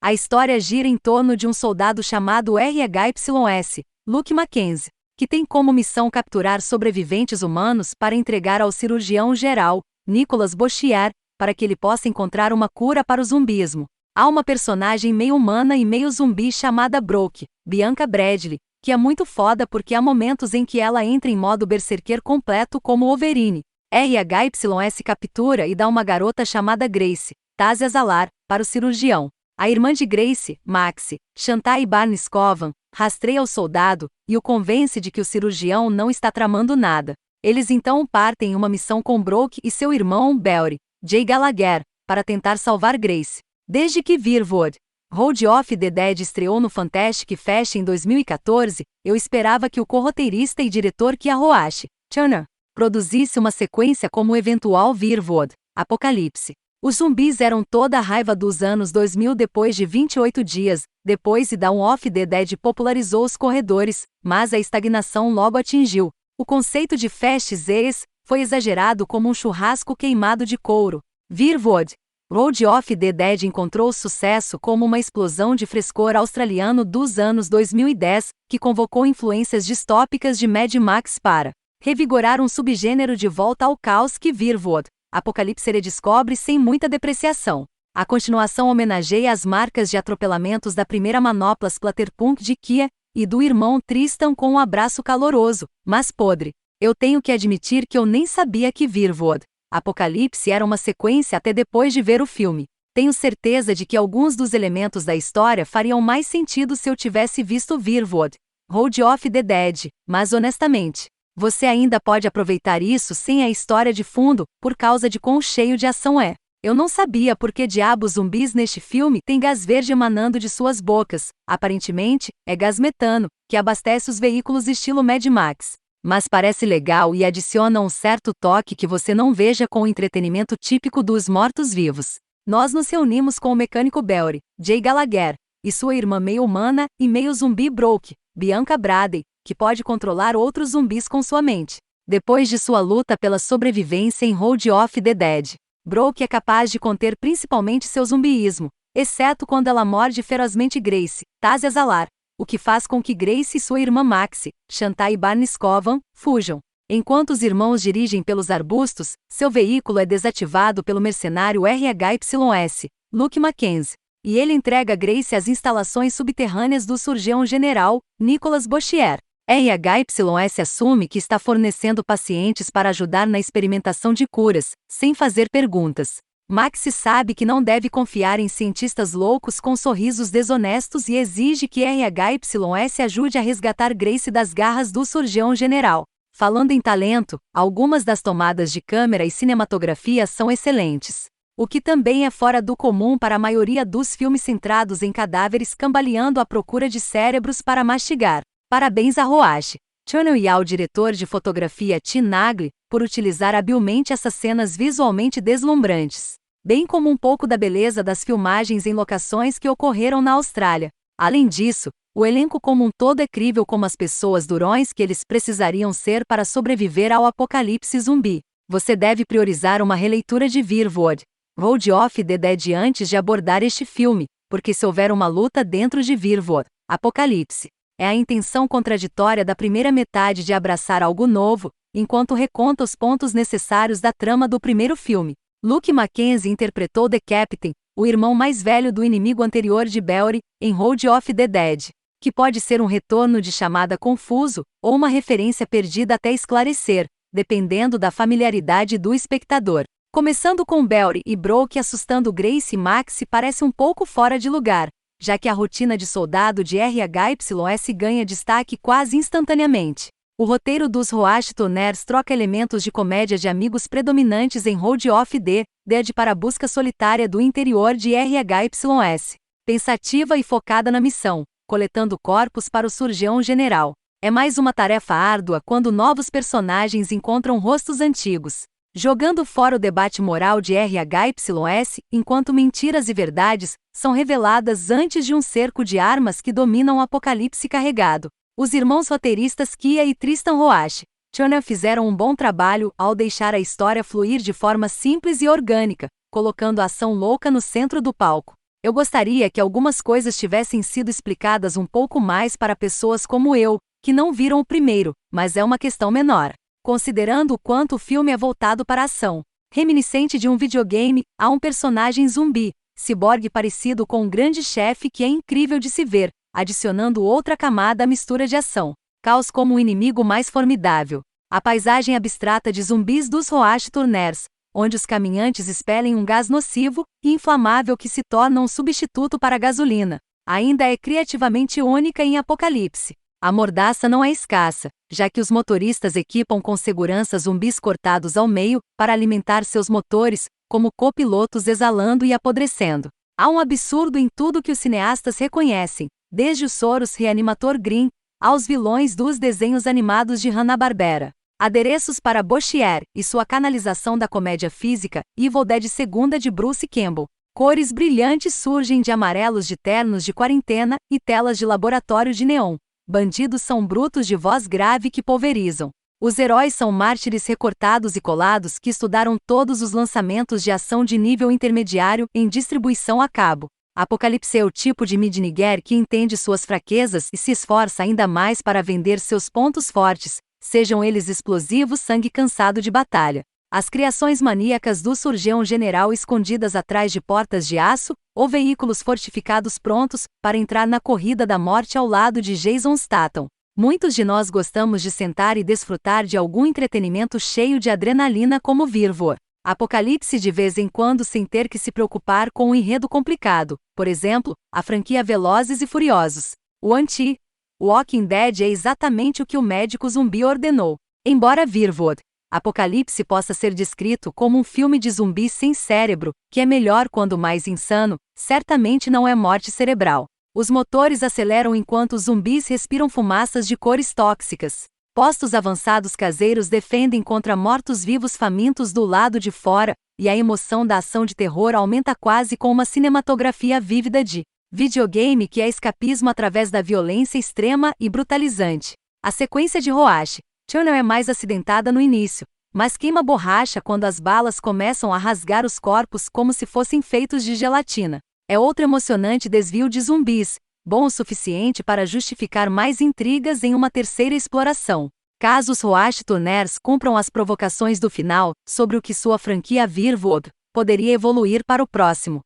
A história gira em torno de um soldado chamado RHYS, Luke Mackenzie, que tem como missão capturar sobreviventes humanos para entregar ao cirurgião-geral, Nicholas Boshier, para que ele possa encontrar uma cura para o zumbismo. Há uma personagem meio humana e meio zumbi chamada Brooke, Bianca Bradley, que é muito foda porque há momentos em que ela entra em modo berserker completo como Wolverine. RHYS captura e dá uma garota chamada Grace, Tasia Zalar, para o cirurgião. A irmã de Grace, Maxie, Shantai Barnes Covan, rastreia o soldado e o convence de que o cirurgião não está tramando nada. Eles então partem em uma missão com Brooke e seu irmão, Beory, Jay Gallagher, para tentar salvar Grace. Desde que Virwood, Road of the Dead estreou no Fantastic Fest em 2014, eu esperava que o co-roteirista e diretor Kiyoshi Turner produzisse uma sequência como o eventual Virwood, Apocalipse. Os zumbis eram toda a raiva dos anos 2000 depois de 28 dias, depois e Dawn of the Dead popularizou os corredores, mas a estagnação logo atingiu. O conceito de Fast Z's foi exagerado como um churrasco queimado de couro. Virwood, Road of the Dead encontrou sucesso como uma explosão de frescor australiano dos anos 2010, que convocou influências distópicas de Mad Max para revigorar um subgênero de volta ao caos que Virwood, Apocalipse redescobre sem muita depreciação. A continuação homenageia as marcas de atropelamentos da primeira manopla Splatterpunk de Kia e do irmão Tristan com um abraço caloroso, mas podre. Eu tenho que admitir que eu nem sabia que Virwood, Apocalipse era uma sequência até depois de ver o filme. Tenho certeza de que alguns dos elementos da história fariam mais sentido se eu tivesse visto Virwood, Road of the Dead, mas honestamente, você ainda pode aproveitar isso sem a história de fundo, por causa de quão cheio de ação é. Eu não sabia por que diabos zumbis neste filme têm gás verde emanando de suas bocas. Aparentemente, é gás metano, que abastece os veículos estilo Mad Max. Mas parece legal e adiciona um certo toque que você não veja com o entretenimento típico dos mortos-vivos. Nós nos reunimos com o mecânico Beory, Jay Gallagher, e sua irmã meio humana e meio zumbi Brooke, Bianca Bradley, que pode controlar outros zumbis com sua mente. Depois de sua luta pela sobrevivência em Road of the Dead, Brooke é capaz de conter principalmente seu zumbiísmo, exceto quando ela morde ferozmente Grace, Tasia Zalar, o que faz com que Grace e sua irmã Maxie, Shantai Barnes Covan, fujam. Enquanto os irmãos dirigem pelos arbustos, seu veículo é desativado pelo mercenário RHYS, Luke Mackenzie, e ele entrega Grace às instalações subterrâneas do cirurgião-general, Nicholas Boshier. RHYS assume que está fornecendo pacientes para ajudar na experimentação de curas, sem fazer perguntas. Maxie sabe que não deve confiar em cientistas loucos com sorrisos desonestos e exige que RHYS ajude a resgatar Grace das garras do cirurgião-general. Falando em talento, algumas das tomadas de câmera e cinematografia são excelentes. O que também é fora do comum para a maioria dos filmes centrados em cadáveres cambaleando à procura de cérebros para mastigar. Parabéns a Roashi Turner e ao diretor de fotografia Tim Nagle, por utilizar habilmente essas cenas visualmente deslumbrantes, bem como um pouco da beleza das filmagens em locações que ocorreram na Austrália. Além disso, o elenco como um todo é crível como as pessoas durões que eles precisariam ser para sobreviver ao apocalipse zumbi. Você deve priorizar uma releitura de Virwood, Road of the Dead antes de abordar este filme, porque se houver uma luta dentro de Virwood, Apocalipse, é a intenção contraditória da primeira metade de abraçar algo novo, enquanto reconta os pontos necessários da trama do primeiro filme. Luke Mackenzie interpretou The Captain, o irmão mais velho do inimigo anterior de Beory, em Road of the Dead, que pode ser um retorno de chamada confuso, ou uma referência perdida até esclarecer, dependendo da familiaridade do espectador. Começando com Beory e Brooke assustando Grace e Maxie parece um pouco fora de lugar, já que a rotina de soldado de RHYS ganha destaque quase instantaneamente. O roteiro dos Roashi Toners troca elementos de comédia de amigos predominantes em Road of the Dead para a busca solitária do interior de RHYS, pensativa e focada na missão, coletando corpos para o cirurgião-general. É mais uma tarefa árdua quando novos personagens encontram rostos antigos, jogando fora o debate moral de RHYS, enquanto mentiras e verdades são reveladas antes de um cerco de armas que dominam o apocalipse carregado. Os irmãos roteiristas Kia e Tristan Roashi Turner fizeram um bom trabalho ao deixar a história fluir de forma simples e orgânica, colocando a ação louca no centro do palco. Eu gostaria que algumas coisas tivessem sido explicadas um pouco mais para pessoas como eu, que não viram o primeiro, mas é uma questão menor. Considerando o quanto o filme é voltado para a ação. Reminiscente de um videogame, há um personagem zumbi, ciborgue parecido com um grande chefe que é incrível de se ver, adicionando outra camada à mistura de ação. Caos como o inimigo mais formidável. A paisagem abstrata de zumbis dos Roach Turners, onde os caminhantes expelem um gás nocivo e inflamável que se torna um substituto para a gasolina, ainda é criativamente única em Apocalipse. A mordaça não é escassa, já que os motoristas equipam com segurança zumbis cortados ao meio para alimentar seus motores, como copilotos exalando e apodrecendo. Há um absurdo em tudo que os cineastas reconhecem, desde o Soros Reanimator Green, aos vilões dos desenhos animados de Hanna-Barbera. Adereços para Boschier e sua canalização da comédia física, Evil Dead 2 de Bruce Campbell. Cores brilhantes surgem de amarelos de ternos de quarentena e telas de laboratório de neon. Bandidos são brutos de voz grave que pulverizam. Os heróis são mártires recortados e colados que estudaram todos os lançamentos de ação de nível intermediário em distribuição a cabo. Apocalipse é o tipo de midniger que entende suas fraquezas e se esforça ainda mais para vender seus pontos fortes, sejam eles explosivos, sangue cansado de batalha. As criações maníacas do Surgeon General escondidas atrás de portas de aço, ou veículos fortificados prontos para entrar na corrida da morte ao lado de Jason Statham. Muitos de nós gostamos de sentar e desfrutar de algum entretenimento cheio de adrenalina como Virvor. Apocalipse de vez em quando sem ter que se preocupar com um enredo complicado, por exemplo, a franquia Velozes e Furiosos. O Walking Dead é exatamente o que o médico zumbi ordenou. Embora Virvor Apocalipse possa ser descrito como um filme de zumbi sem cérebro, que é melhor quando mais insano, certamente não é morte cerebral. Os motores aceleram enquanto os zumbis respiram fumaças de cores tóxicas. Postos avançados caseiros defendem contra mortos-vivos famintos do lado de fora, e a emoção da ação de terror aumenta quase com uma cinematografia vívida de videogame que é escapismo através da violência extrema e brutalizante. A sequência de Roach Turner é mais acidentada no início, mas queima borracha quando as balas começam a rasgar os corpos como se fossem feitos de gelatina. É outro emocionante desvio de zumbis, bom o suficiente para justificar mais intrigas em uma terceira exploração. Caso os Roach Turners cumpram as provocações do final, sobre o que sua franquia Virvor poderia evoluir para o próximo.